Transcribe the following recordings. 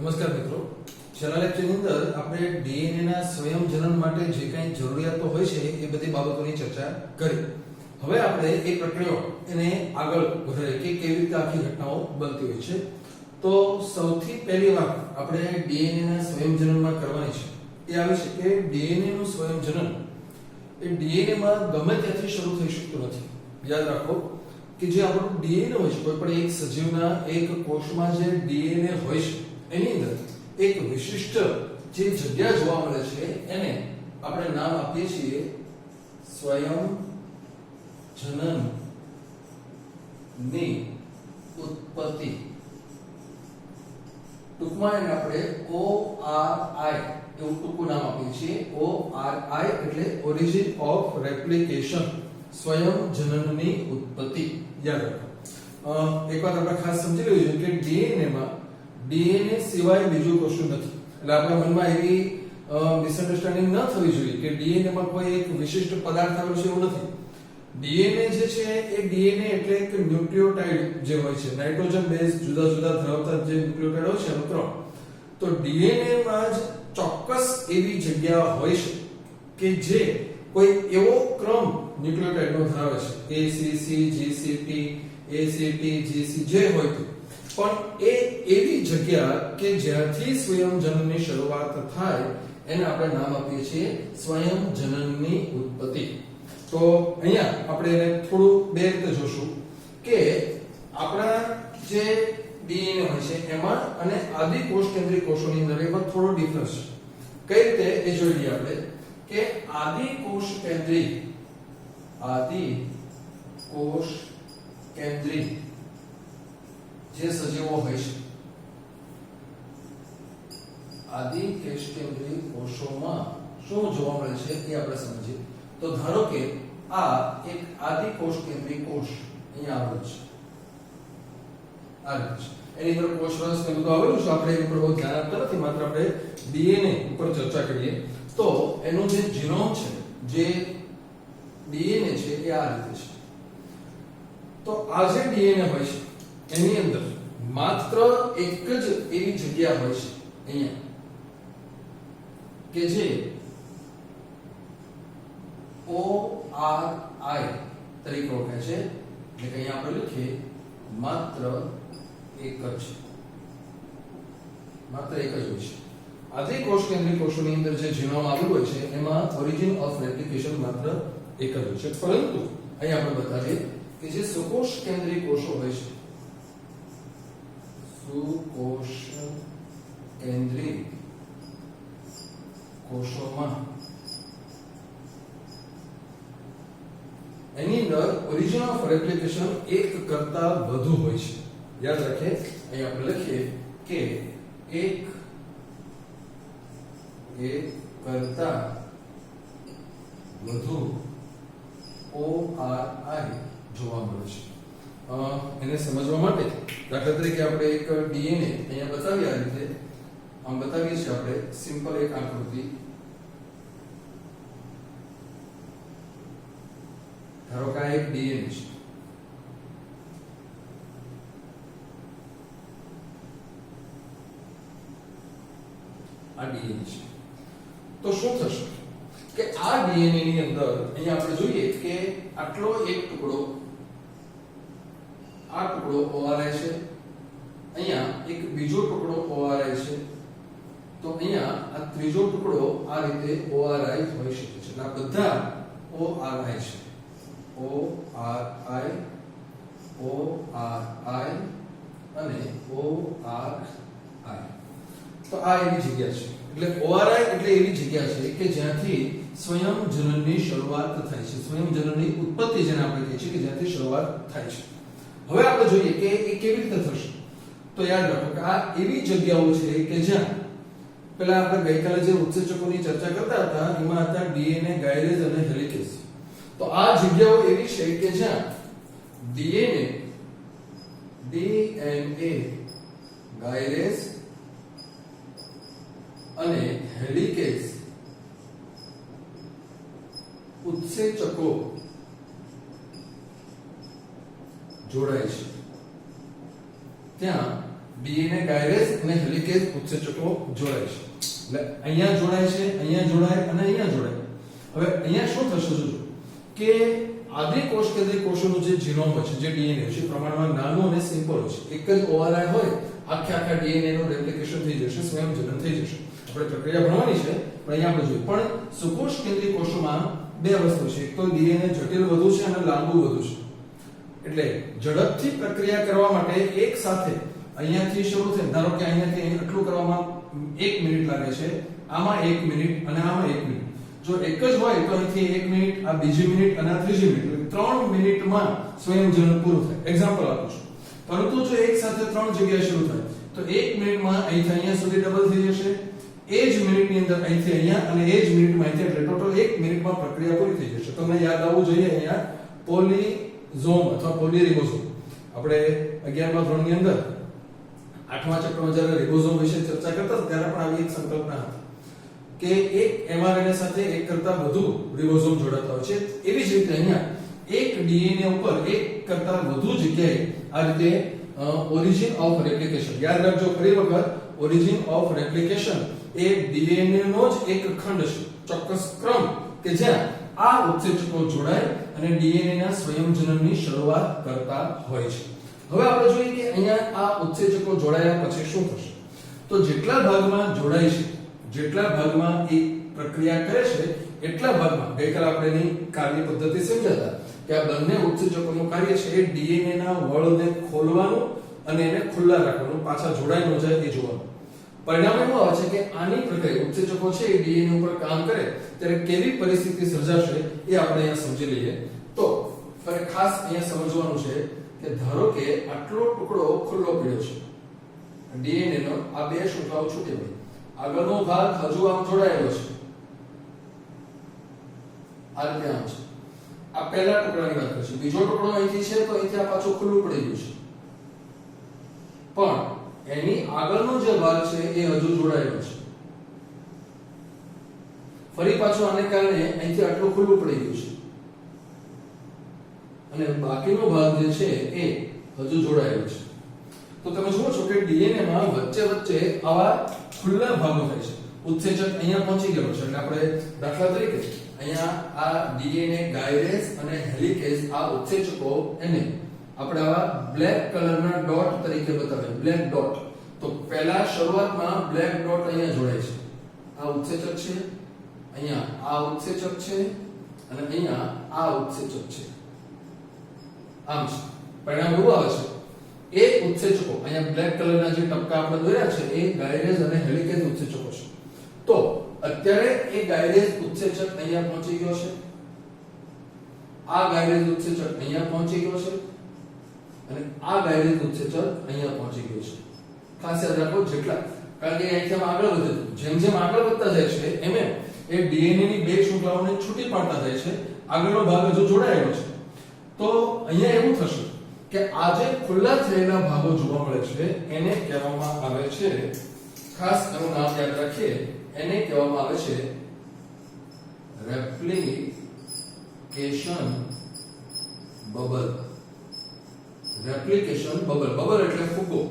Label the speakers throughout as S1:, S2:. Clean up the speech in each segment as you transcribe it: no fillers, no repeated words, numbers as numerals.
S1: નમસ્કાર મિત્રો, છેલ્લા લેક્ચરની અંદર આપણે ડીએનએ ના સ્વયં જનન માટે જે કંઈ જરૂરિયાતો હોય છે એ બધી બાબતોની ચર્ચા કરી. હવે આપણે એ પ્રક્રિયા એને આગળ વધારીએ કે કેવી રીતે આખી ઘટનાઓ બનતી હોય છે. તો સૌથી પહેલી વાત આપણે ડીએનએ ના સ્વયં જનનમાં કરવાની છે એ આવી છે કે ડીએનએ નું સ્વયં જનન એ ડીએનએ માં ગમે ત્યાંથી શરૂ થઈ શકતું નથી. યાદ રાખો કે જે આપણું ડીએનએ હોય છે, કોઈ પણ એક સજીવના એક કોષમાં જે ડીએનએ હોય છે એની અંદર એક વિશિષ્ટ જે જગ્યા જોવા મળે છે એને આપણે નામ આપીએ છીએ સ્વયં જનનની ઉત્પત્તિ. ટૂંકમાં એને આપણે ORI એવું ટૂંકું નામ આપીએ છીએ. ORI એટલે ઓરિજિન ઓફ રેપ્લિકેશન, સ્વયં જનનની ઉત્પત્તિ. યાદ રાખો. એક વાત આપણે ખાસ સમજી લેવી જોઈએ કે ડીએનએ માં ડીએનએ સિવાય બીજું કશું નથી. એટલે આપણા મનમાં એવી મિસઅન્ડરસ્ટેન્ડિંગ ન થવી જોઈએ કે ડીએનએ માં કોઈ એક વિશિષ્ટ પદાર્થ આવેલો છે, એવું નથી. ડીએનએ જે છે એ ડીએનએ એટલે એક ન્યુક્લિયોટાઇડ જે હોય છે, નાઇટ્રોજન બેઝ જુદા જુદા ધરાવતા જે ન્યુક્લિયોટાઇડ હોય છે એનો ક્રમ. તો ડીએનએ માં જ ચોક્કસ એવી જગ્યા હોય છે કે જે કોઈ એવો ક્રમ ન્યુક્લિયોટાઇડ નો ધરાવે છે, ACC GCT ACT GC જે હોય તો, પણ એ એવી જગ્યા કે જ્યાંથી સ્વયં જનનની શરૂઆત થાય એને આપણે નામ આપીએ છીએ સ્વયં જનનની ઉત્પત્તિ. તો અહીંયા આપણે એને થોડું બે રીતે જોશું કે આપણા જે ડીએનએ હોય છે એમાં અને આદિકોષ કેન્દ્રીય કોષોની અંદર એમાં થોડો ડિફરન્સ છે. કઈ રીતે એ જોઈ લઈએ આપણે કે આદિકોષ કેન્દ્રીય જે સજીવો હોય છે, આદિકોષ કેન્દ્રીય કોષોમાં શું જોવા મળે છે એ આપણે સમજીએ. તો ધારો કે આ એક આદિકોષ કેન્દ્રીય કોષ અહીંયા આવેલો છે, આ રીતે છે. એની અંદર કોષરસ ને બધું આવેલું છે. આપણે એની ઉપર બહુ ધ્યાન આપતા નથી, માત્ર આપણે ડીએનએ ઉપર ચર્ચા કરીએ. તો એનું જે જીનોમ છે, જે ડીએનએ છે એ આ રીતે છે. તો આ જે ડીએનએ હોય છે એની અંદર માત્ર એક જ એવી જગ્યા હોય છે અહીંયા કે જે ORI તરીકે ઓળખાય છે. એટલે કે અહીંયા આપણે લખીએ માત્ર એક જ હોય છે. આદિકોષ કેન્દ્રીય કોષોની અંદર જે જીનોમ આવેલું હોય છે એમાં ઓરિજિન ઓફ રેપ્લિકેશન માત્ર એક જ હોય છે. પરંતુ અહીં આપણે બતાવીએ કે જે સુકોષ કેન્દ્રીય કોષો હોય છે, સુકોષ કેન્દ્રીય કોષોમાં એની અંદર ઓરિજિન ઓફ રેપ્લિકેશન એક કરતા વધુ હોય છે. યાદ રાખીએ, અહીં આપણે લખીએ કે એક કરતા વધુ ORI જોવા મળે છે. એને સમજવા માટે દાખલા તરીકે આપણે એક ડીએનએ અહીંયા બતાવીએ, આ રીતે આમ બતાવીએ છીએ આપણે સિમ્પલ એક આકૃતિ. ધારો કે આ એક ડીએનએ છે, આ ડીએનએ છે. તો શું થશે કે આ ડીએનએ ની અંદર અહીંયા આપણે જોઈએ કે આટલો એક ટુકડો, આ ટુકડો ORI છે, અહીંયા એક બીજો ટુકડો ORI છે, તો અહીંયા આ ત્રીજો ટુકડો આ રીતે ORI હોઈ શકે છે. આ બધા ORI છે, ORI અને ORI. તો આ એવી જગ્યા છે. એટલે ORI એટલે એવી જગ્યા છે કે જ્યાંથી સ્વયં જનનની શરૂઆત થાય છે, સ્વયં જનનની ઉત્પત્તિ જેને આપણે કહીએ છીએ કે જ્યાંથી શરૂઆત થાય છે. હવે આપણે જોઈએ કે એ કેવી રીતે થશે. તો યાદ રાખો કે આ એવી જગ્યાઓ છે કે જ્યાં પેલા આપણે ગઈકાલે જે ઉત્સેચકોની ચર્ચા કરતા હતા એમાં હતા ડીએનએ, ગાયરેઝ અને હેલિકેઝ. તો આ જગ્યાઓ એવી છે કે જ્યાં ડીએનએ, ગાયરેઝ અને હેલિકેઝ ઉત્સેચકો જોડાય છે. ત્યાં ડીએનએ ગાયરેઝ અને હેલિકેઝ ઉત્સેચકો જોડાય છે. એટલે અહીંયા જોડાય છે, અહીંયા જોડાય અને અહીંયા જોડાય. હવે અહીંયા શું થશે જોજો કે આદિકોષ કેન્દ્રીય કોષોનું જે જીનોમ હોય છે, જે ડીએનએ છે, પ્રમાણમાં નાનું અને સિમ્પલ હોય છે. એક જ ઓવરલેપ હોય, આખા ડીએનએ નું રેપ્લિકેશન થઈ જશે, સ્વયંજનન થઈ જશે. આપણે પ્રક્રિયા ભણવાની છે, પણ અહીંયા આપણે જોઈએ. પણ સુકોષ કેન્દ્રીય કોષોમાં બે વસ્તુ છે. એક તો ડીએનએ જટિલ વધુ છે અને લાંબુ વધુ છે. એટલે ઝડપથી પ્રક્રિયા કરવા માટે એક સાથે અહીંયાથી શરૂ થાય, ધારો કે અહીંયાથી અહીં આટલું કરવામાં 1 મિનિટ લાગે છે, આમાં 1 મિનિટ અને આમાં 1 મિનિટ. જો એક જ હોય તો અહીંથી 1 મિનિટ, આ બીજી મિનિટ અને આ ત્રીજી મિનિટ, 3 મિનિટમાં સ્વયંજનન પૂરું થાય. એક્ઝામ્પલ આપું છું. પરંતુ જો એક સાથે 3 જગ્યાએ શરૂ થાય તો 1 મિનિટમાં અહીંથી અહીંયા સુધી ડબલ થઈ જશે, એ જ મિનિટની અંદર અહીંથી અહીંયા અને એ જ મિનિટમાં અહીંથી, એટલે ટોટલ 1 મિનિટમાં પ્રક્રિયા પૂરી થઈ જશે. તમને યાદ આવવું જોઈએ અહીંયા પોલીઝોમ અથવા પોલીરિબોઝોમ. આપણે 11મા ધોરણની અંદર 8મા ચેપ્ટરમાં જ્યારે રિબોઝોમ વિશે ચર્ચા કરતા હતા ત્યારે પણ આવી એક સંકલ્પના હતી કે એક mRNA સાથે એક કરતા વધુ રિબોઝોમ જોડાતા હોય છે. એવી જ રીતે અહીંયા એક ડીએનએ ઉપર એક કરતા વધુ જગ્યાએ આ રીતે ઓરિજિન ઓફ રેપ્લિકેશન, યાદ રાખજો ફરી વખત, ઓરિજિન ઓફ રેપ્લિકેશન એ ડીએનએ નો જ એક ખંડ છે, ચોક્કસ ક્રમ કે જ્યાં આ ઉત્સેચકો જોડાય અને ડીએનએ ના સ્વયંજનનની શરૂઆત કરતા હોય છે. હવે આપણે જોઈએ કે અહીંયા આ ઉત્સેચકો જોડાયા પછી શું થશે. તો જેટલા ભાગમાં જોડાય છે, જેટલા ભાગમાં એ પ્રક્રિયા કરે છે, એટલા ભાગમાં ગઈકાલે આપણે એની કાર્ય પદ્ધતિ સમજાતા કે આ બંને ઉત્સેચકોનું કાર્ય છે એ ડીએનએ ના વળને ખોલવાનું અને એને ખુલ્લા રાખવાનું, પાછા જોડાઈ ન જાય એ જોવાનું. પરિણામ એવું આવે છે કે આની પ્રક્રિયા ઉત્સેચકો છે એ ડીએનએ ઉપર કામ કરે ત્યારે કેવી પરિસ્થિતિ સર્જાશે એ આપણે અહીંયા સમજી લઈએ. તો ખાસ અહીંયા સમજવાનું છે કે ધારો કે આટલો ટુકડો ખુલ્લો પડ્યો છે ડીએનએ નો, આ બે શૃંખલાઓ છૂટી પડી, આગળનો ભાગ હજુ આમ જોડાયેલો છે, આ રીતે આમ છે. આ પહેલા ટુકડાની વાત કરીશું. બીજો ટુકડો અહીંથી છે તો અહીંથી આ પાછું ખુલ્લું પડી ગયું છે, પણ એની આગળનો જે ભાગ છે એ હજુ જોડાયેલો છે. ફરી પાછું આને કારણે અહીંથી આટલું ખુલ્લું પડી ગયું છે અને બાકીનો ભાગ જે છે એ હજુ જોડાયેલો છે. તો તમે જુઓ છો કે ડીએનએ માં વચ્ચે વચ્ચે આવા ખુલ્લા ભાગો થાય છે. ઉત્સેચક અહીંયા પહોંચી ગયો છે, એટલે આપણે દાખલા તરીકે અહીંયા આ ડીએનએ ગાયરેઝ અને હેલિકેઝ આ ઉત્સેચકો એને આપણે આવા બ્લેક કલરના ડોટ તરીકે બતાવ્યા, બ્લેક ડોટ. તો પહેલા શરૂઆતમાં બ્લેક ડોટ અહીંયા જોડાય છે, આ ઉત્સેચક છે, અહીંયા આ ઉત્સેચક છે અને અહીંયા આ ઉત્સેચક છે, આમ છે. પરિણામ એવું આવે છે એ ઉત્સેચકો અહીંયા બ્લેક કલરના જે ટપકા આપણે દોર્યા છે એ ગાયરેઝ અને હેલિકેઝ ઉત્સેચકો છે. તો અત્યારે એ ગાયરેઝ ઉત્સેચક અહીંયા પહોંચી ગયો છે, આ ગાયરેઝ ઉત્સેચક અહીંયા પહોંચી ગયો છે અને આ ગાયરેઝ ઉત્સેચક અહીંયા પહોંચી ગયો છે. ખાસ યાદ રાખો જેટલા, કારણ કે અહીંથી આગળ વધે, જેમ જેમ આગળ વધતા જાય છે એમ એમ એ ડીએનએ ની બે શૃંખલાઓને છૂટી પાડતા જાય છે, આગળનો ભાગ હજુ જોડાયેલો છે. તો અહીંયા એવું થશે કે આ જે ખુલ્લા થયેલા ભાગો જોવા મળે છે એને કહેવામાં આવે છે, ખાસ એનું નામ યાદ રાખીએ, એને કહેવામાં આવે છે replication bubble. Replication bubble, bubble એટલે ફુગ્ગો,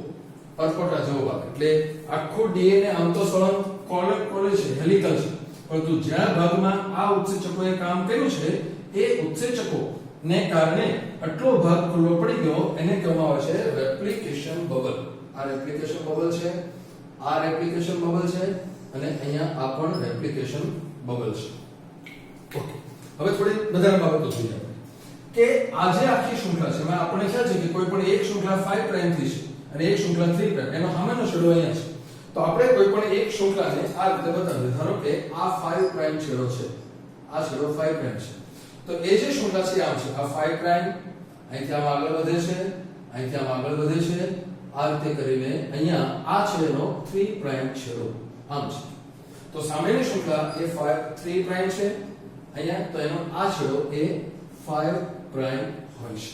S1: પરપોટા જેવો ભાગ. એટલે આખું ડીએનએ આમ તો સળંગ કોલે છે, હેલિકલ છે, પરંતુ જ્યાં ભાગમાં આ ઉત્સેચકોએ કામ કર્યું છે એ ઉત્સેચકો ને કારણે આટલો ભાગ ખુલ્લો પડી ગયો, એને કહેવામાં આવે છે રેપ્લિકેશન બબલ. આ રેપ્લિકેશન બબલ છે, આ રેપ્લિકેશન બબલ છે અને અહીંયા આ પણ રેપ્લિકેશન બબલ છે. ઓકે, હવે થોડી વધારે બાબતો જોઈએ આપણે કે આ જે આખી શૃંખલા છે, આપણને ખ્યાલ છે કે કોઈ પણ એક શૃંખલા 5 પ્રાઇમ થી છે અને એક શૃંખલા 3 પ્રાઇમ, એનો સામેનો છેડો અહીંયા છે. તો આપણે કોઈ પણ એક શૃંખલાને આ રીતે બતાવીએ. ધારો કે આ 5 પ્રાઇમ છેડો છે, આ છેડો 5 પ્રાઇમ છે. તો એ જે શૃંખલા છે આમ છે, આ 5 પ્રાઇમ અહીંથી આમ આગળ વધે છે, અહીંથી આમ આગળ વધે છે, આ રીતે કરીને અહીંયા આ છેડો 3 પ્રાઇમ છેડો આમ છે. તો સામેની શૃંખલા એ 3 પ્રાઇમ છે અહીંયા, તો એનો આ છેડો એ 5 પ્રાઇમ હોય છે.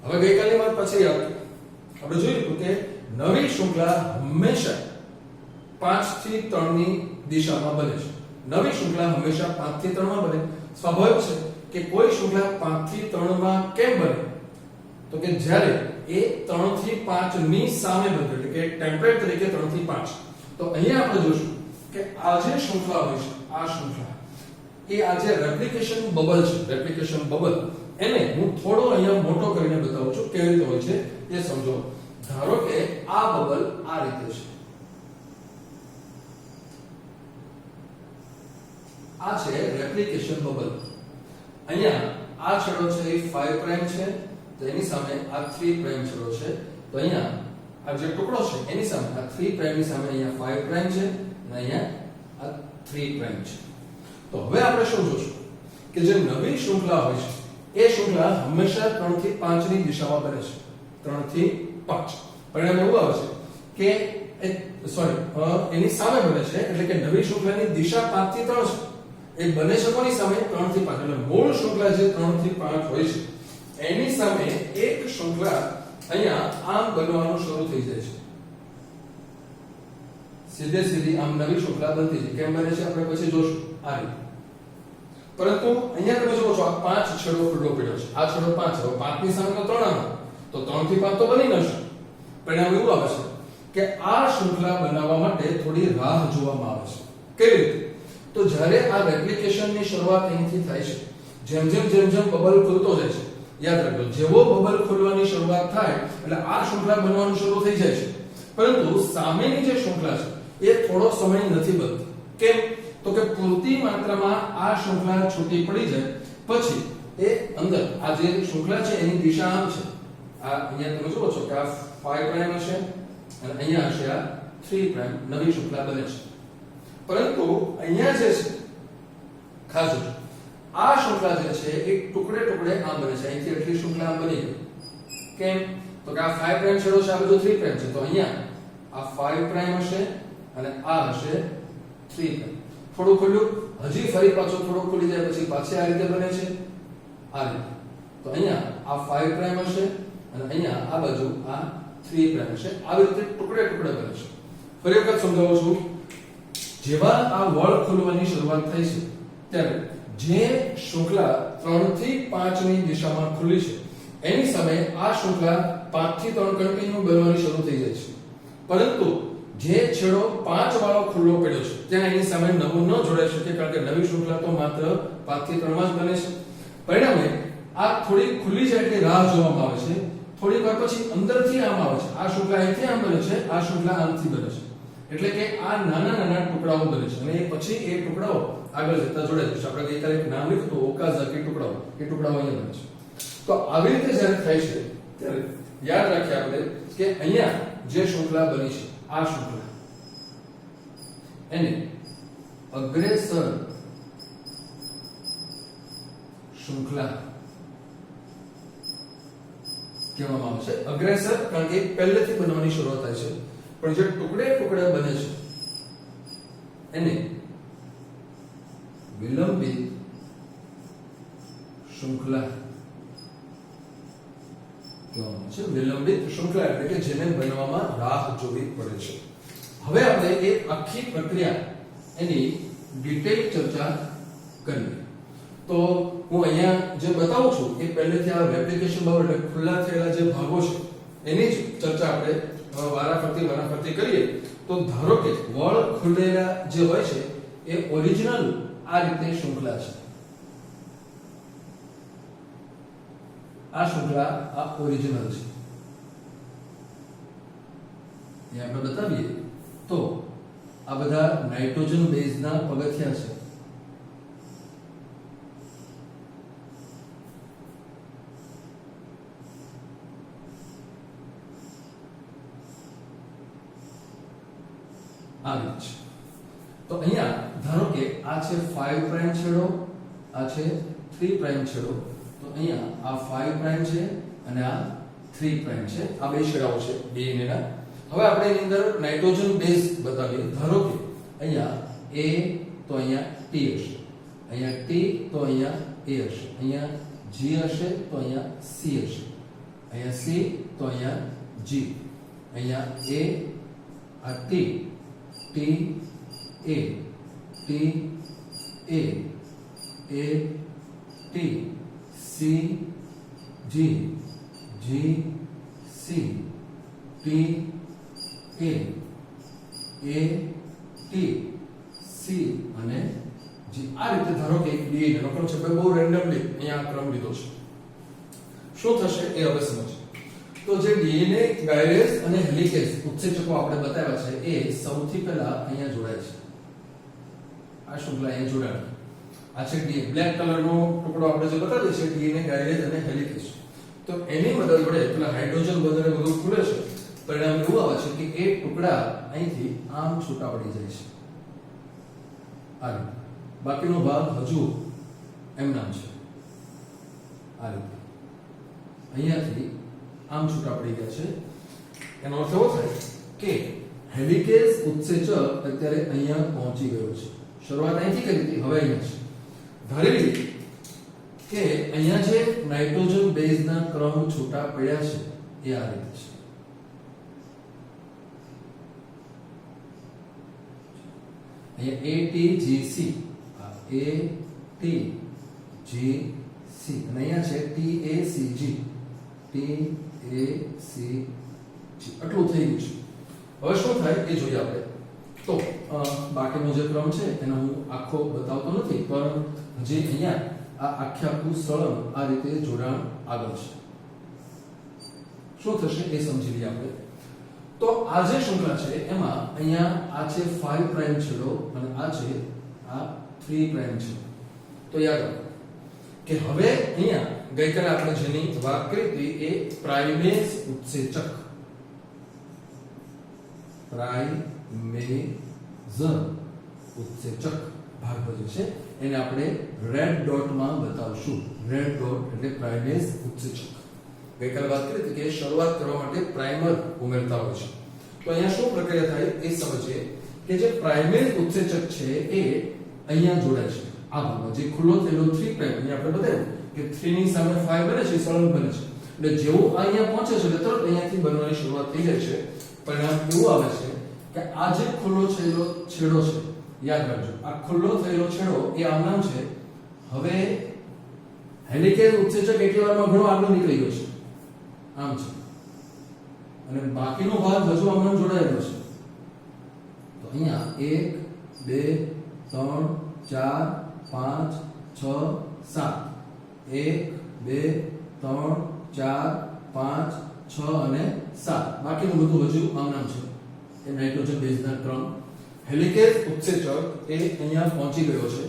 S1: હવે ગઈકાલની વાત પછી આપણે જોયું કે નવી શૃંખલા હંમેશા 5 થી 3 ની દિશામાં બને છે. નવી શૃંખલા હંમેશા 5 થી 3 માં બને. સ્વાભાવિક છે કે કોઈ શૃંખલા 5 થી 3 માં કેમ બને? તો કે જ્યારે એ 3 થી 5 ની સામે બંધ એટલે કે ટેમ્પલેટ તરીકે 3 થી 5 તો અહીંયા આપણે જોશું કે આ જે શૃંખલા હોય છે આ શૃંખલા એ આ જે રેપ્લિકેશન બબલ છે રેપ્લિકેશન બબલ એને હું થોડો અહીંયા મોટો કરીને બતાવું છું કેવી રીતે હોય છે એ સમજો ધારો કે આ બબલ આ રીતે છે આ છે રેપ્લિકેશન બબલ અહીંયા આ છેડો છે એ 5 પ્રાઇમ છે તો એની સામે આ 3 પ્રાઇમ છેડો છે તો અહીંયા આ જે ટુકડો છે એની સામે આ 3 પ્રાઇમ ની સામે અહીંયા 5 પ્રાઇમ છે અને અહીંયા આ 3 પ્રાઇમ છે તો હવે આપણે શું જોશું કે જે નવી શૃંખલા હોય છે એ શૃંખલા હંમેશા 3 થી 5 ની દિશામાં બને છે 3 થી 5 પરિણામ એવું આવે છે કે એની સામે બને છે એટલે કે નવી શૃંખલાની દિશા 5 થી 3 છે એ બને છે કોની સામે 3 થી 5 એટલે મૂળ શૃંખલા જે 3 થી 5 હોય છે એની સામે એક શૃંખલા અહીંયા આમ બનવાનું શરૂ થઈ જાય છે સીધે સીધી આમ નવી શૃંખલા બનતી છે કેમ બને છે આપણે પછી જોશું આ રીતે પરંતુ અહીંયા તમે જુઓ છો આ 5 છેડો ખુલ્લો પડ્યો છે આ છેડો 5 હવે 5 ની સામે તો 3 આવે તો 3 થી 5 તો બની ન શકે પરિણામ એવું આવે છે કે આ શૃંખલા બનાવવા માટે થોડી રાહ જોવામાં આવે છે કેવી રીતે તો જ્યારે આ રેપ્લિકેશન ની શરૂઆત અહીંથી થાય છે જેમ જેમ બબલ ખુલતો જાય છે યાદ રાખજો જેવો બબલ ખુલવાની શરૂઆત થાય એટલે આ શૃંખલા બનવાનું શરૂ થઈ જાય છે પરંતુ સામેની જે શૃંખલા છે એ થોડો સમય નથી બનતી કેમ તો કે પૂરતી માત્રામાં આ શૃંખલા છૂટી પડી જાય પછી એ અંદર આ જે શૃંખલા છે એની દિશા આમ છે આ અહીંયા તમે જુઓ છો કે આ 5 પ્રાઇમ હશે અને અહીંયા હશે આ 3 પ્રાઇમ નવી શૃંખલા બને છે પરંતુ અહીંયા જે છે ખાસ જોજો આ શૃંખલા જે છે એ ટુકડે ટુકડે આમ બને છે અહીંથી એટલી શૃંખલા આમ બની ગઈ કેમ તો કે આ 5 પ્રાઇમ છેડો છે આ બધું 3 પ્રાઇમ છે તો અહીંયા આ 5 પ્રાઇમ હશે અને આ હશે 3 પ્રાઇમ થોડું ખુલ્લું હજી ફરી પાછું થોડું ખુલી જાય પછી પાછી આ રીતે બને છે આ રીતે તો અહીંયા આ 5 પ્રાઇમ હશે અને અહીંયા આ બાજુ આ 3 પ્રાઇમ હશે આવી રીતે ટુકડે ટુકડે બને છે ફરી વખત સમજાવું છું જેવા આ વળ ખોલવાની શરૂઆત થઈ છે ત્યારે જે શૃંખલા 3 થી 5 ની દિશામાં ખુલી છે એની સામે આ શૃંખલા 5 થી 3 કન્ટિન્યુ બનવાની શરૂ થઈ જાય છે પરંતુ જે છેડો 5 વાળો ખુલ્લો પડ્યો છે ત્યાં એની સામે નવું ન જોડાઈ શકે કારણ કે નવી શૃંખલા તો માત્ર 5 થી 3 માં જ બને છે પરિણામે આ થોડી ખુલ્લી જાય એટલે રાહ જોવામાં આવે છે થોડી વાર પછી અંદરથી આમ આવે છે આ શૃંખલા અહીંથી આમ બને છે આ શૃંખલા આમથી બને છે એટલે કે આ નાના નાના ટુકડાઓ બને છે અને પછી એ ટુકડાઓ આગળ જતા જોડાય છે આપણે ગઈકાલે એક નામ લીધું હતું ઓકાઝાકી ટુકડાઓ એ ટુકડાઓ અહીંયા બને છે તો આવી રીતે જ્યારે થાય છે ત્યારે યાદ રાખીએ આપણે કે અહીંયા જે શૃંખલા બની છે આ શૃંખલા એને અગ્રેસર શૃંખલા કહેવામાં આવે છે અગ્રેસર કારણ કે પહેલેથી બનવાની શરૂઆત થાય છે પણ જે ટુકડે ટુકડે બને છે એને વિલંબિત શૃંખલા કહેવામાં આવે છે વિલંબિત શૃંખલા એટલે કે જેને બનવામાં રાહ જોવી પડે છે હવે આપણે એ આખી પ્રક્રિયા એની ડિટેલ ચર્ચા કરીએ તો હું અહીંયા જે બતાવું છું એ પહેલેથી આ રેપ્લિકેશન બબલ એટલે ખુલ્લા થયેલા જે ભાગો છે એની જ ચર્ચા આપણે વારાફરતી કરીએ તો ધારો કે વળ ખુલેલા જે હોય છે એ ઓરિજિનલ આ રીતે શૃંખલા છે આ શૃંખલા આ ઓરિજિનલ છે એ આપણે બતાવીએ તો આ બધા નાઇટ્રોજન બેઝના પગથિયા છે આવી છે તો અહીંયા ધારો કે આ છે 5 પ્રાઇમ છેડો આ છે 3 પ્રાઇમ છેડો તો અહીંયા આ 5 પ્રાઇમ છે અને આ 3 પ્રાઇમ છે આ બે છેડાઓ છે બે એના હવે આપણે એની અંદર નાઇટ્રોજન બેઝ બતાવીએ ધારો કે અહીંયા A તો અહીંયા T હશે અહીંયા T તો અહીંયા A હશે અહીંયા G હશે તો અહીંયા C હશે અહીંયા C તો અહીંયા G અહીંયા A આ T T A T A A T C G G C T A A T C અને જી. આ રીતે ધારો કે ડીએનએ નો ક્રમ છે, બહુ રેન્ડમલી અહીંયા ક્રમ લીધો છે. શું થશે એ હવે સમજો. તો જે ડીએનએ ગાયરેઝ અને હેલિકેઝ ઉત્સેચકો આપણે બતાવ્યા છે એ સૌથી પહેલા અહીંયા જોડાય છે. આ શૃંખલા અહીંયા જોડાય. આ છે ડી બ્લેક કલરનો ટુકડો આપણે જે બતાવ્યો છે ડીએનએ ગાયરેઝ અને હેલિકેઝ. તો એની મદદ વડે પેલા હાઇડ્રોજન બંધને બધું ખુલે છે. પરિણામ એવું આવે છે કે એક ટુકડા અહીંથી આમ છૂટા પડી જાય છે. આ રીતે. બાકીનો ભાગ હજુ એમ નામ છે. આ રીતે અહીંયાથી આમ છૂટા પડી ગયા છે. એનો અર્થ એવો થાય કે હેલિકેઝ ઉત્સેચક અત્યારે અહીંયા પહોંચી ગયો છે. શરૂઆત અહીંથી કરી હતી, હવે અહીંયા છે. ધારી લીધી કે અહીંયા જે નાઇટ્રોજન બેઝના ક્રમ છૂટા પડ્યા છે એ આ રીતે છે. અહીંયા ATGC, આ ATGC અને અહીંયા છે TACG, આટલું થઈ ગયું છે. હવે શું થાય એ જોઈએ આપણે. તો બાકીનો જે ક્રમ છે એનો હું આખો બતાવતો નથી, પણ હજી અહીંયા આ આખું સળંગ આ રીતે જોડાણ આગળ છે. શું થશે એ સમજી લઈએ આપણે. તો આ જે શૃંખલા છે એમાં અહીંયા આ છે 5 પ્રાઇમ છેડો અને આ છે આ 3 પ્રાઇમ છેડો. તો યાદ રાખો કે હવે અહીંયા ગઈકાલે આપણે જેની વાત કરી હતી એ પ્રાઇમેઝ ઉત્સેચક, પ્રાઇમેઝ ઉત્સેચક ભાગ ભજવે છે. એને આપણે રેડ ડોટ માં બતાવશું. રેડ ડોટ એટલે પ્રાઇમેઝ ઉત્સેચક. ગઈકાલે વાત કરી હતી કે શરૂઆત કરવા માટે પ્રાઇમર ઉમેરતા હોય છે. તો અહીંયા શું પ્રક્રિયા થાય એ સમજીએ કે જે પ્રાઇમેઝ ઉત્સેચક છે એ અહીંયા જોડાય છે. આ ભાગમાં જે ખુલ્લો થયેલો 3 પ્રાઇમ અહીંયા આપણે બતાવ્યું કે 3 ની સામે 5 બને છે, સળંગ બને છે. એટલે જેવું અહીંયા પહોંચે છે એટલે તરત અહીંયાથી બનવાની શરૂઆત થઈ જાય છે. પરિણામ એવું આવે છે કે આ જે ખુલ્લો થયેલો છેડો છે, યાદ રાખજો આ ખુલ્લો થયેલો છેડો એ આમ નામ છે. હવે હેલિકેઝ ઉત્સેચક એટલી વારમાં ઘણો આગળ નીકળી ગયો છે, આમ છે, અને બાકીનો ભાગ હજુ આમ જોડાયેલો છે. તો અહીંયા 1 2 3 4 5 6 7 1 2 3 4 5 6 અને 7. બાકીનું બધું હજુ આમ નામ છે. એ નાઇટ્રોજન બેઝના ક્રમ. હેલિકેઝ ઉત્સેચક એ અહીંયા પહોંચી ગયો છે,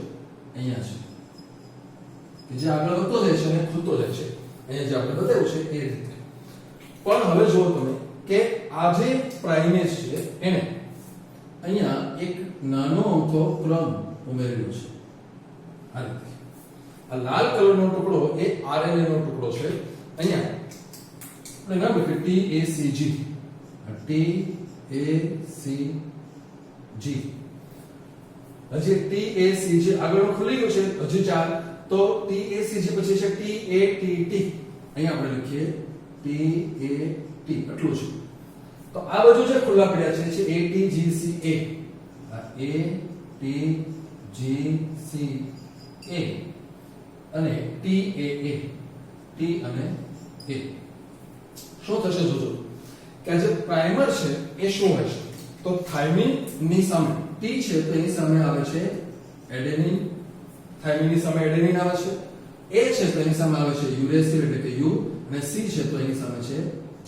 S1: અહીંયા છે કે જે આગળ વધતો જાય છે અને ખુલતો જાય છે. અહીંયા જે આપણે બતાવ્યું છે એ રીતે. પણ હવે જુઓ તમે કે આ જે પ્રાઇમેઝ છે એને અહીંયા એક નાનો અમથો ક્રમ ઉમેરેલો છે. આ રીતે આ લાલ કલરનો ટુકડો એ RNA નો ટુકડો છે. અહીંયા આપણે નામ લખ્યું TACG. હજી TACG આગળ ખુલી ગયું છે, હજી 4. તો TACG પછી છે TATT. અહીંયા આપણે લખીએ TAT, એટલું છે. તો આ બધું જે ખુલ્લા પડ્યા છે ATGCA, ATGCA અને TAA, T અને A. શું થશે જોજો કે જે પ્રાઇમર છે એ શું હશે. તો થાઇમિન ની સામે T છે તો એની સામે આવે છે એડેનિન. થાઇમિન ની સામે એડેનિન આવે છે. A છે તો એની સામે આવે છે યુરેસિલ એટલે કે U, અને C છે તો એની સામે છે G.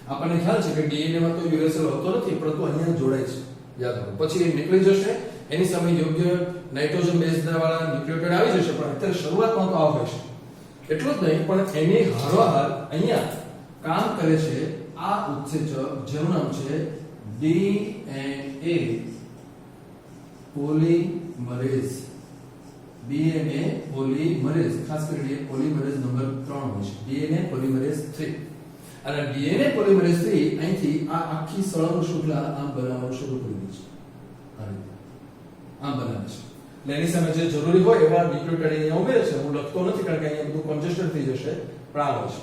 S1: આપણને ખ્યાલ છે કે DNA માં તો યુરેસિલ હોતો નથી, પરંતુ અહીંયા જોડાય છે, યાદ રાખો. પછી એ નીકળી જશે, એની સામે યોગ્ય નાઇટ્રોજન બેઝ વાળા ન્યુક્લિયોટાઇડ આવી જશે, પણ અત્યારે શરૂઆતમાં તો આ હોય છે. એટલું જ નહીં, પણ એની હારોહાર અહીંયા કામ કરે છે આ ઉત્સેચક જેનું નામ છે DNA પોલિમરેઝ. DNA પોલિમરેઝ, ખાસ કરીને પોલિમરેઝ નંબર 3 હોય છે, DNA પોલિમરેઝ 3. અને DNA પોલિમરેઝ 3 અહીંથી આ આખી સળંગ શૃંખલા આમ બનાવવાનું શરૂ કરી દે છે. આ રીતે આમ બનાવે છે. એટલે એની સામે જે જરૂરી હોય એવા ન્યુક્લિયોટાઇડ અહીંયા ઉમેરે છે. હું લખતો નથી કારણ કે અહીંયા બધું કોન્જેસ્ટેડ થઈ જશે, પણ આ હોય છે.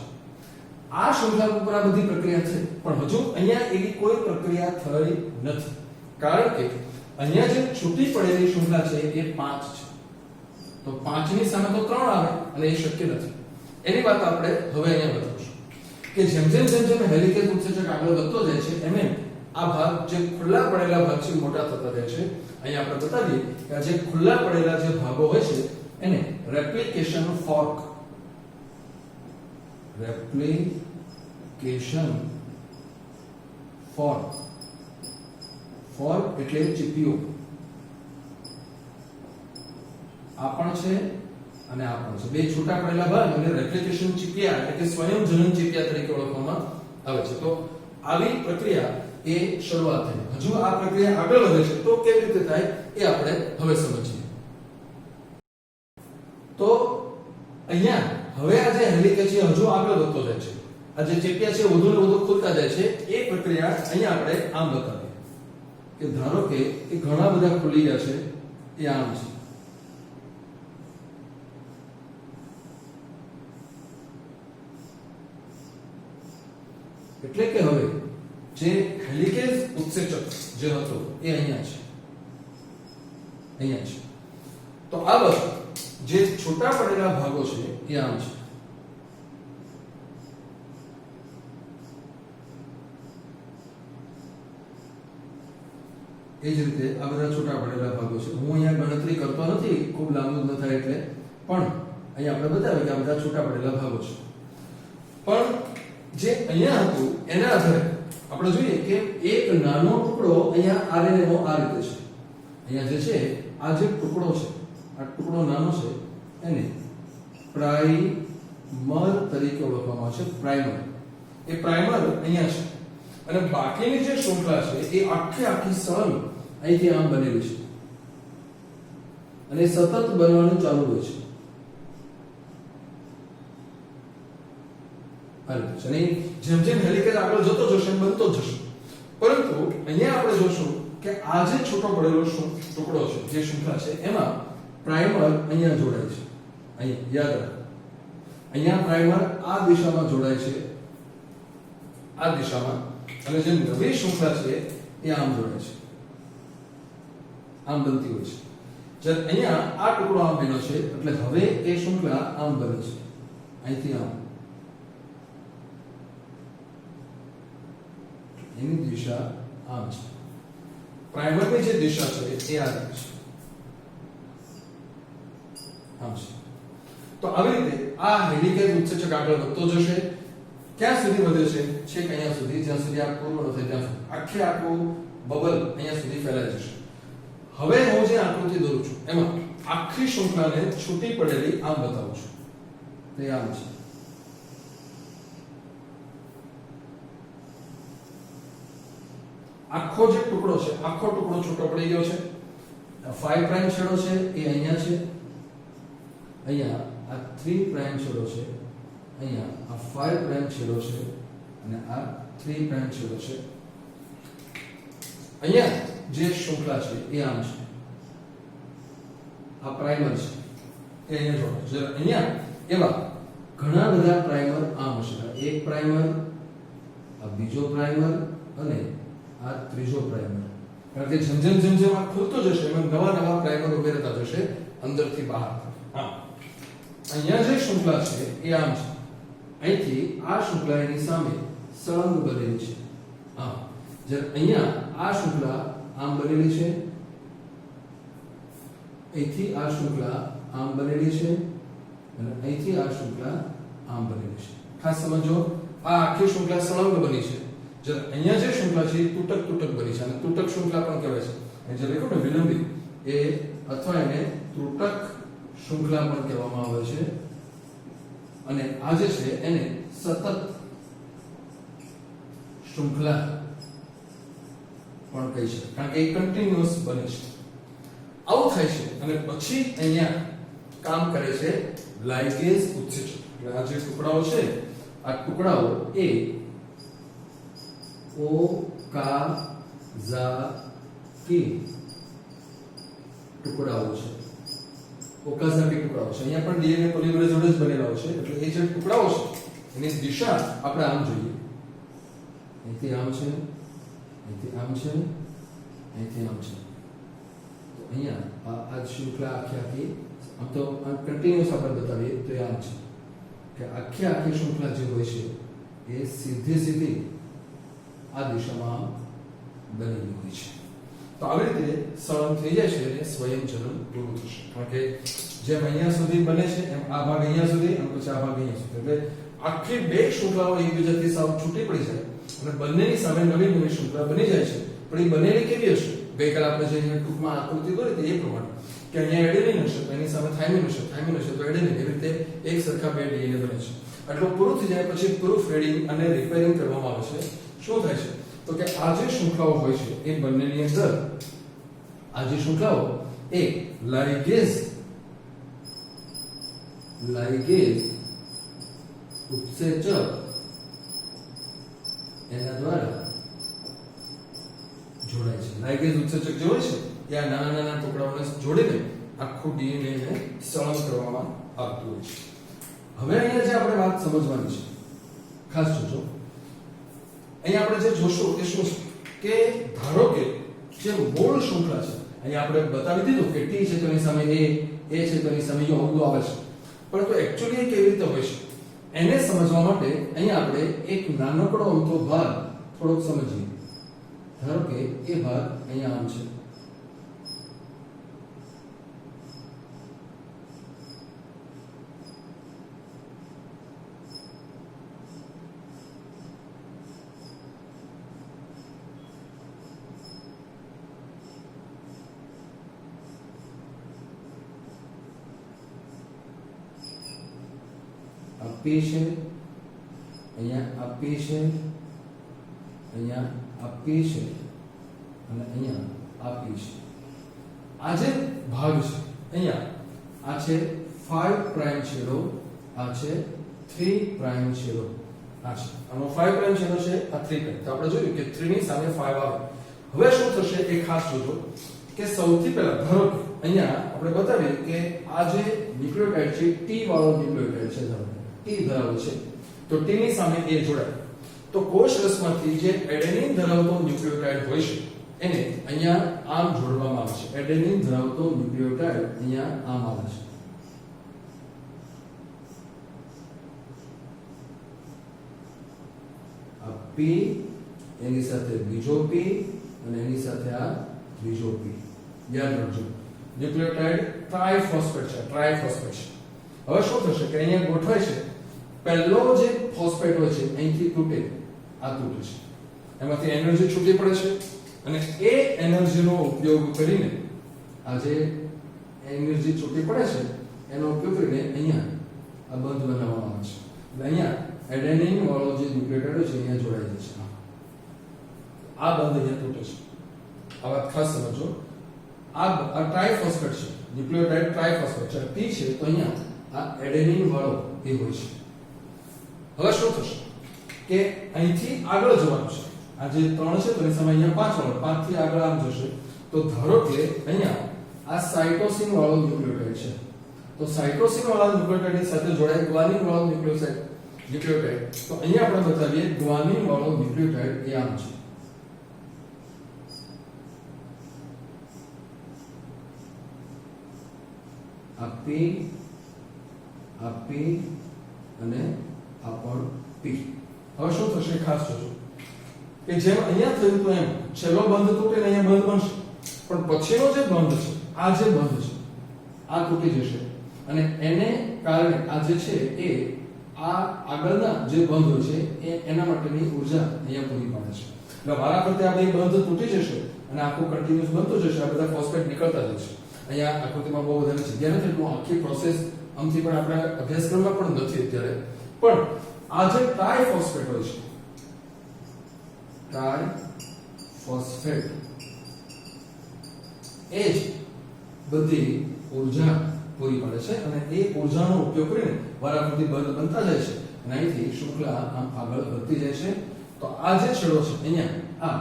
S1: આ શૃંખલા ઉપર આ બધી પ્રક્રિયા છે, પણ હજુ અહીંયા એવી કોઈ પ્રક્રિયા થઈ નથી, કારણ કે અહીંયા જે છૂટી પડેલી શૃંખલા છે એ 5 છે. તો 5 ની સામે તો 3 આવે અને એ શક્ય નથી. એની વાત આપણે હવે અહીંયા બતાવીશું. તો કે જેમ જેમ હેલિકેજ ઉત્સેચક આગળ વધતો જાય છે એમ આ ભાગ જે ખુલ્લા પડેલા ભાગ છે મોટા થતા જાય છે. અહીં આપણે બતાવીએ કે આ જે ખુલ્લા પડેલા જે ભાગો હોય છે એને રેપ્લિકેશન ફોર્ક એટલે ચીપીઓ આ પણ છે અને આ પણ છે. બે છૂટા પડેલા ભાગ અને રેપ્લિકેશન ચીપિયા એટલે કે સ્વયં જનન ચીપિયા તરીકે ઓળખવામાં આવે છે. તો આવી પ્રક્રિયા એ શરૂઆત થઈ. હજુ આ પ્રક્રિયા આગળ વધે છે તો કેવી રીતે થાય એ આપણે હવે સમજીએ. તો અહીંયા હવે આ જે હેલિકેજ છે હજુ આગળ વધતો જાય છે. આ જે ચીપિયા છે વધુ ને વધુ ખુલતા જાય છે. એ પ્રક્રિયા અહીંયા આપણે આમ બતાવીએ કે ધારો કે એ ઘણા બધા ખુલી ગયા છે એ આમ છે. એટલે કે હવે જે હેલિકેજ ઉત્સેચક જે હતો એ અહીંયા છે. તો આ બધું જે છૂટા પડેલા ભાગો છે એ આમ છે. એ જ રીતે આ બધા છૂટા પડેલા ભાગો છે. હું અહીંયા ગણતરી કરતો નથી, ખૂબ લાંબુ ન થાય એટલે, પણ અહીંયા આપણે બતાવ્યું કે આ બધા છૂટા પડેલા ભાગો છે. પણ જે અહીંયા હતું એના આધારે આપણે જોઈએ કે એક નાનો ટુકડો અહીંયા આરએનએ નો આ રીતે છે. અહીંયા જે છે આ જે ટુકડો છે, આ ટુકડો નાનો છે એને પ્રાઇમર તરીકે ઓળખવામાં આવે છે. પ્રાઇમર, એ પ્રાઇમર અહીંયા છે અને બાકીની જે શૃંખલા છે એ આખી સળંગ અહીંથી આમ બનેલી છે અને સતત બનવાનું ચાલુ હોય છે. અને જેમ જેમ હેલિકેજ આગળ જતો જશે બનતો જશે. પરંતુ અહીંયા આપણે જોશું કે આ જે છૂટો પડેલો ટુકડો છે, જે શૃંખલા છે, એમાં પ્રાઇમર અહીંયા જોડાય છે. અહીંયા યાદ રાખો, અહીંયા પ્રાઇમર આ દિશામાં જોડાય છે, આ દિશામાં, અને જે નવી શૃંખલા છે એ આમ જોડાય છે, આમ બનતી હોય છે. જ્યારે અહીંયા આ ટુકડો આમ બન્યો છે એટલે હવે એ શૃંખલા આમ બને છે, અહીંથી આમ. એની દિશા આમ છે. પ્રાઇમરની જે દિશા છે એ આ છે, આમ છે. તો આવી રીતે આ હેલિકેજ ઉત્સેચક આગળ વધતો જશે. ક્યાં સુધી વધે છે? છેક અહીંયા સુધી, જ્યાં સુધી આ પૂર્ણ ન થાય ત્યાં સુધી આખું બબલ અહીંયા સુધી ફેલાઈ જશે. હવે હું જે આકૃતિ દોરું છું એમાં આખી શૃંખલાને છૂટી પડેલી આમ બતાવું છું. તે આમ છે. આખો જે ટુકડો છે, આખો ટુકડો છૂટો પડી ગયો છે. 5 પ્રાઇમ છેડો છે એ અહીંયા છે, અહીંયા આ 3 પ્રાઇમ છેડો છે, અહીંયા આ 5 પ્રાઇમ છેડો છે અને આ 3 પ્રાઇમ છેડો છે. અહીંયા જે શૃંખલા છે એ આમ છે, આ પ્રાઇમર છે એ અહીંયા જોડો. જ્યારે અહીંયા એવા ઘણા બધા પ્રાઇમર આમ હશે. એક પ્રાઇમર, આ બીજો પ્રાઇમર અને આ ત્રીજો પ્રાઇમર. કારણ કે જેમ જેમ આ ખુલતો જશે એમ નવા પ્રાઇમર ઉમેરતા જશે અંદરથી બહાર. હા, અહીંયા જે શૃંખલા છે એ આમ છે. અહીંથી આ શૃંખલા એની સામે સળંગ બનેલી છે. હા, જ્યારે અહીંયા આ શૃંખલા આમ બનેલી છે, અહીંથી આ શૃંખલા આમ બનેલી છે અને અહીંથી આ શૃંખલા આમ બનેલી છે. ખાસ સમજો, આ આખી શૃંખલા સળંગ બની છે. જ્યારે અહીંયા જે શૃંખલા છે એ તૂટક બની છે અને તૂટક શૃંખલા પણ કહેવાય છે. અને જે લખો ને વિલંબિત, એ અથવા એને તૂટક શૃંખલા પણ કહેવામાં આવે છે. અને આ જે છે એને સતત શૃંખલા પણ કહી શકાય, કારણ કે એ કન્ટિન્યુઅસ બને છે. આવું થાય છે અને પછી અહીંયા કામ કરે છે લાઇગેઝ ઉત્સેચક. એટલે આ જે ટુકડાઓ છે, આ ટુકડાઓ એ ઓકાઝાકી ટુકડાઓ છે. ઓકાઝાકી ટુકડાઓ છે. અહીંયા પણ ડીએનએ પોલિમરેઝ જોડે જ બનેલા હોય છે. એટલે એ જે ટુકડાઓ છે એની દિશા આપણે આમ જોઈએ. અહીંથી આમ છે, અહીંથી આમ છે, અહીંથી આમ છે. તો અહીંયા આ શૃંખલા આખી આમ તો કન્ટિન્યુઅસ આપણે બતાવીએ તો આમ છે કે આખી શૃંખલા જે હોય છે એ સીધી આ દિશામાં બનેલી હોય છે. તો આવી રીતે સળંગ થઈ જાય છે અને સ્વયંજનન પૂરું થશે. કારણ કે જેમ અહીંયા સુધી બને છે એમ આ ભાગ અહીંયા સુધી અને પછી આ ભાગ અહીંયા સુધી, એટલે આખી બે શૃંખલાઓ એકબીજાથી સાવ છૂટી પડી જાય અને બંનેની સામે નવી શૃંખલા બની જાય છે. પણ એ બનેલી કેવી હશે? ગઈકાલે આપણે જે અહીંયા ટૂંકમાં આકૃતિ દોરી હતી એ પ્રમાણે કે અહીંયા એડેનિન હશે તો એની સામે થાઇમિન હશે તો એડેનિન, એવી રીતે એક સરખા બે ડીએનએ બને છે. આટલું પૂરું થઈ જાય પછી પ્રૂફ રીડિંગ અને રિપેરિંગ કરવામાં આવે છે. શું થાય છે તો કે આ જે શૃંખલાઓ હોય છે એ બંનેની અંદર આ જે શૃંખલાઓ એ લાઇગેઝ ઉત્સેચક એના દ્વારા જોડાય છે. લાઇગેઝ ઉત્સેચક જે હોય છે એ આ નાના ટુકડાઓને જોડીને આખું ડીએનએ ને સળંગ કરવામાં આવતું હોય છે. હવે અહીંયા જે આપણે વાત સમજવાની છે, ખાસ જોજો. અહીંયા આપણે જે જોશું એ શું છે કે ધારો કે જે મૂળ શૃંખલા છે, અહીંયા આપણે બતાવી દીધું કે ટી છે તો એની સામે એ છે તો એની સામે યો આવે છે, પરંતુ એક્ચ્યુઅલી એ કેવી રીતે હોય છે એને સમજવા માટે અહીંયા આપણે એક નાનકડો અમથો ભાગ થોડોક સમજીએ. ધારો કે એ ભાગ અહીંયા આમ છે, P છે, અહીંયા આ P છે, અહીંયા આ P છે અને અહીંયા આ P છે. આ જે ભાગ છે અહીંયા આ છે 5 પ્રાઇમ છેડો, આ છે 3 પ્રાઇમ છેડો, આ છે આનો 5 પ્રાઇમ છેડો છે, આ 3 પ્રાઇમ. તો આપણે જોયું કે 3 ની સામે 5 આવે. હવે શું થશે એ ખાસ જોજો કે સૌથી પહેલા ધારો કે અહીંયા આપણે બતાવીએ કે આ જે ન્યુક્લિયોટાઇડ છે T વાળો ન્યુક્લિયોટાઇડ છે, ધારો T ધરાવે છે તો T ની સામે A જોડાય તો કોષ રસમાંથી જે એડેનિન ધરાવતો ન્યુક્લિયોટાઇડ હોય છે એને અહીંયા આમ જોડવામાં આવે છે. એડેનિન ધરાવતો ન્યુક્લિયોટાઇડ અહીંયા આમ આવે છે. આ P એની સાથે બીજો P અને એની સાથે આ બીજો P. યાદ રાખજો ન્યુક્લિયોટાઇડ ટ્રાઇફોસ્ફેટ છે, ટ્રાઇફોસ્ફેટ છે. હવે શું થશે કે અહીંયા ગોઠવાય છે, પહેલો જે ફોસ્ફેટ હોય છે અહીંથી તૂટે, આ તૂટે છે, એમાંથી એનર્જી છૂટી પડે છે અને એ એનર્જીનો ઉપયોગ કરીને આ જે એનર્જી છૂટી પડે છે એનો ઉપયોગ કરીને અહીંયા આ બંધ બનાવવામાં આવે છે. એટલે અહીંયા એડેનિન વાળો જે ન્યુક્લિયોટાઇડ છે અહીંયા જોડાઈ જાય છે. આ બંધ અહીંયા તૂટે છે. આ વાત ખાસ સમજો. આ ટ્રાઇફોસ્ફેટ છે, ન્યુક્લિયોટાઇડ ટ્રાઇફોસ્ફેટ છે, P છે તો અહીંયા આ એડેનિન વાળો એ હોય છે. હવે શું થશે કે અહીંથી આગળ જવાનું છે. આ જે 3 છે તો એની સામે અહીંયા 5 વાળો, 5 થી આગળ આમ જશે તો ધારો કે અહીંયા આ સાઇટોસિન વાળો ન્યુક્લિયોટાઇડ છે તો સાઇટોસિન વાળા ન્યુક્લિયોટાઇડ સાથે જોડાય ગ્વાનિન વાળો ન્યુક્લિયોટાઇડ. તો અહીંયા આપણે બતાવીએ ગ્વાનિન વાળો ન્યુક્લિયોટાઇડ એ આમ છે. આ P, આ P અને આ પણ P. હવે શું થશે ખાસ જોજો કે જેમ અહીંયા થયું તો એમ છેલ્લો બંધ તૂટે ને અહીંયા બંધ બનશે, પણ પછીનો જે બંધ છે આ જે બંધ છે આ તૂટી જશે અને એને કારણે આ જે છે એ આ આગળના જે બંધ હોય છે એ એના માટેની ઊર્જા અહીંયા પૂરી પાડે છે. એટલે વારા ફરતે આ બે બંધ તૂટી જશે અને આખું કન્ટિન્યુઅસ બનતું જશે. આ બધા ફોસ્ફેટ નીકળતા જશે. અહીંયા આકૃતિમાં બહુ વધારે જગ્યા નથી એટલું આખી પ્રોસેસ આમથી પણ આપણે અભ્યાસક્રમમાં પણ નથી અત્યારે. પણ આ જે ટ્રાઇફોસ્ફેટ હોય છે, ટ્રાઇફોસ્ફેટ એ જ બધી ઊર્જા પૂરી પાડે છે અને એ ઊર્જાનો ઉપયોગ કરીને વારાફરતી બંધ બનતા જાય છે અને અહીંથી શૃંખલા આમ આગળ વધતી જાય છે. તો આ જે છેડો છે અહીંયા આ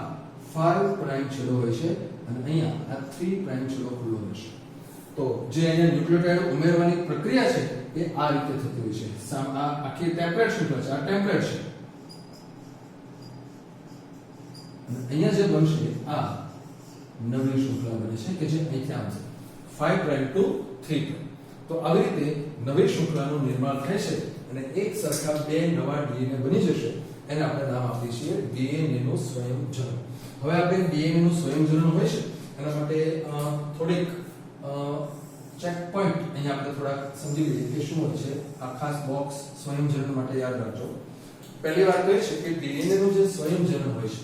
S1: 5 પ્રાઇમ છેડો હોય છે અને અહીંયા આ 3 પ્રાઇમ છેડો ખુલ્લો રહેશે. તો જે અહીંયા ન્યુક્લિયોટાઇડ ઉમેરવાની પ્રક્રિયા છે એ આ રીતે થતી હોય છે. આ આખી ટેમ્પલેટ શૃંખલા છે, આ ટેમ્પલેટ છે. અને અહીંયા જે બનશે આ નવી શૃંખલા બને છે કે જે અહીંથી આમ છે 5 પ્રાઇમ ટુ 3 પ્રાઇમ. તો આવી રીતે નવી શૃંખલાનું નિર્માણ થાય છે અને એક સરખા બે નવા ડીએનએ બની જશે એને આપણે નામ આપીએ છીએ ડીએનએ નું સ્વયંજનન. હવે આપણે ડીએનએ નું સ્વયંજનન હોય છે એના માટે થોડીક ચેક પોઈન્ટ અહીંયા આપણે થોડા સમજી લઈએ કે શું હોય છે. આ ખાસ બોક્સ સ્વયંજનન માટે યાદ રાખજો. પહેલી વાત એ છે કે ડીએનએ નું જે સ્વયંજનન હોય છે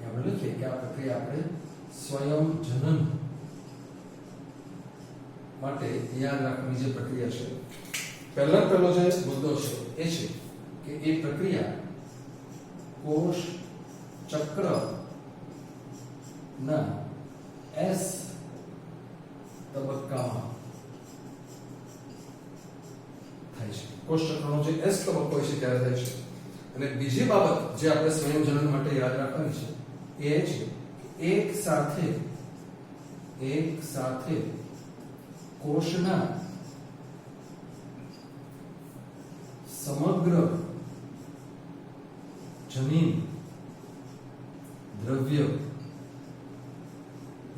S1: એ આપણે લખીએ કે આ પ્રક્રિયા આપણે સ્વયંજનન માટે યાદ રાખવાની જે પ્રક્રિયા છે, પહેલો જે મુદ્દો છે એ છે કે એ પ્રક્રિયા કોષ ચક્ર ના S તબક્કામાં થાય છે. કોષ ચક્રનો જે S તબક્કો હોય છે ત્યારે થાય છે. અને બીજી બાબત જે આપણે સંયોજન માટે યાદ રાખવાની છે એ છે એક સાથે કોષના સમગ્ર જનીન દ્રવ્ય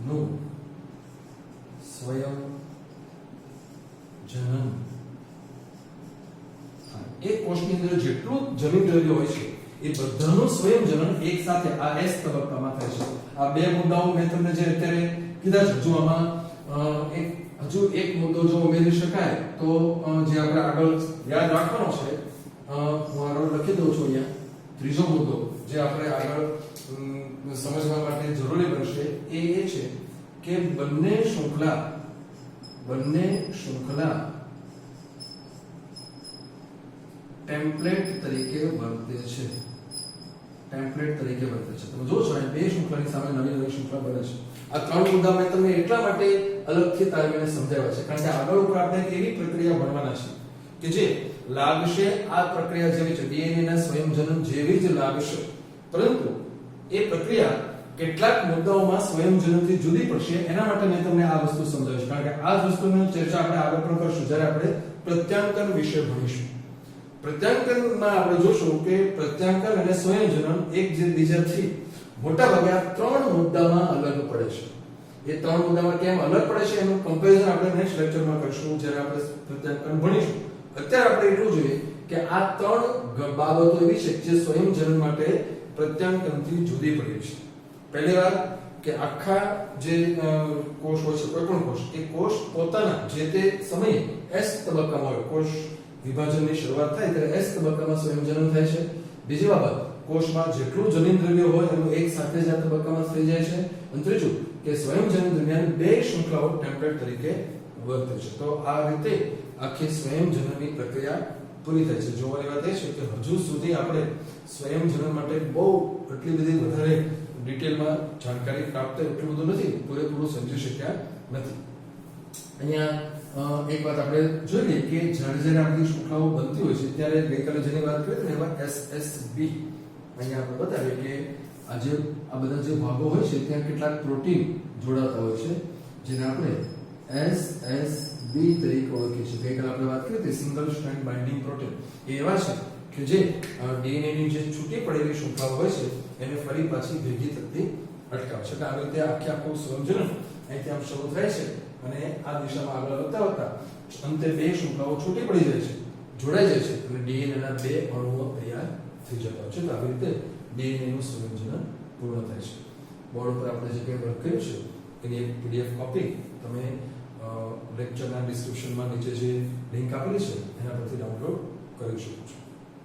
S1: નું સ્વયં જનન. એક કોષની અંદર જેટલું જનીન દ્રવ્ય હોય છે એ બધાનું સ્વયં જનન એક સાથે આ S તબક્કામાં થાય છે. આ બે મુદ્દાઓ મેં તમને જે અત્યારે કીધા છે, જો આમાં હજુ એક મુદ્દો જો ઉમેરી શકાય તો જે આપણે આગળ યાદ રાખવાનો છે, હું આગળ લખી દઉં છું અહીંયા. ત્રીજો મુદ્દો જે આપણે આગળ સમજવા માટે જરૂરી બનશે એ છે કે બંને શૃંખલા ટેમ્પલેટ તરીકે વર્તે છે. તમે જોશો અહીં બે શૃંખલાની સામે નવી શૃંખલા બને છે. આ ત્રણ મુદ્દા મેં તમને એટલા માટે અલગથી તાલીમને સમજાવ્યા છે કારણ કે આગળ ઉપર આપણે એક એવી પ્રક્રિયા ભણવાના છે કે જે લાગશે આ પ્રક્રિયા જેવી છે, ડીએનએ ના સ્વયંજનન જેવી જ લાગશે, પરંતુ એ પ્રક્રિયા કેટલાક મુદ્દાઓમાં સ્વયંજનનથી જુદી પડશે. એના માટે મેં તમને આ વસ્તુ સમજાવીશ કારણ કે આ વસ્તુની ચર્ચા આપણે આગળ પણ કરશું જ્યારે આપણે પ્રત્યાંકન વિશે ભણીશું. પ્રત્યાંકનમાં આપણે જોશું કે પ્રત્યાંકન અને સ્વયંજનન એક જે બીજાથી મોટા ભાગે આ ત્રણ મુદ્દામાં અલગ પડે છે. એ ત્રણ મુદ્દામાં કેમ અલગ પડે છે એનું કમ્પેરિઝન આપણે નેક્સ્ટ લેક્ચરમાં કરશું જ્યારે આપણે પ્રત્યાંકન ભણીશું. અત્યારે આપણે એટલું જોઈએ કે આ ત્રણ બાબતો એવી છે જે સ્વયંજનન માટે પ્રત્યાંકનથી જુદી પડી છે. પહેલી વાત કે આખા જે કોષ હોય છે, કોઈ પણ કોષ, એ કોષ પોતાના જે તે સમયે S તબક્કામાં હોય, કોષ વિભાજનની શરૂઆત થાય ત્યારે S તબક્કામાં સ્વયંજનન થાય છે. બીજી બાબત, કોષમાં જેટલું જનીન દ્રવ્ય હોય એનું એક સાથે જ આ તબક્કામાં થઈ જાય છે. અને ત્રીજું કે સ્વયંજનન દરમિયાન બે શૃંખલાઓ ટેમ્પલેટ તરીકે વર્તે છે. તો આ રીતે આખી સ્વયંજનનની પ્રક્રિયા પૂરી થાય છે. જોવાની વાત એ છે કે હજુ સુધી આપણે સ્વયંજનન માટે બહુ એટલી બધી વધારે ડિટેલમાં જાણકારી પ્રાપ્ત એટલું બધું નથી, પૂરેપૂરું સમજી શક્યા નથી. અહીંયા એક વાત આપણે જોઈ લઈએ કે જ્યારે આ બધી શૃંખલાઓ બનતી હોય છે ત્યારે ગઈકાલે જેની વાત કરી ને એમાં SSB અહીંયા આપણે બતાવીએ કે આ બધા જે ભાગો હોય છે ત્યાં કેટલાક પ્રોટીન જોડાતા હોય છે જેને આપણે SSB તરીકે ઓળખીએ છીએ. ગઈકાલે આપણે વાત કરી હતી સિંગલ સ્ટ્રેન્ડ બાઇન્ડિંગ પ્રોટીન. એ એવા છે કે જે ડીએનએ ની જે છૂટી પડેલી શૃંખલાઓ હોય છે એને ફરી પાછી ભેગી થતી અટકાવે છે. એટલે આવી રીતે આખું સ્વયંજનન અહીંથી આમ શરૂ થાય છે અને આ દિશામાં આગળ વધતા અંતે બે શૃંખલાઓ છૂટી પડી જાય છે, જોડાઈ જાય છે અને ડીએનએ ના બે અણુઓ તૈયાર થઈ જતા હોય છે. તો આવી રીતે ડીએનએ નું સંયોજન પૂર્ણ થાય છે. બોર્ડ ઉપર આપણે જે કંઈ વર્ક કર્યું છે એની એક પીડીએફ કોપી તમે લેક્ચરના ડિસ્ક્રિપ્શનમાં નીચે જે લિંક આપેલી છે એના પરથી ડાઉનલોડ કરી શકો છો.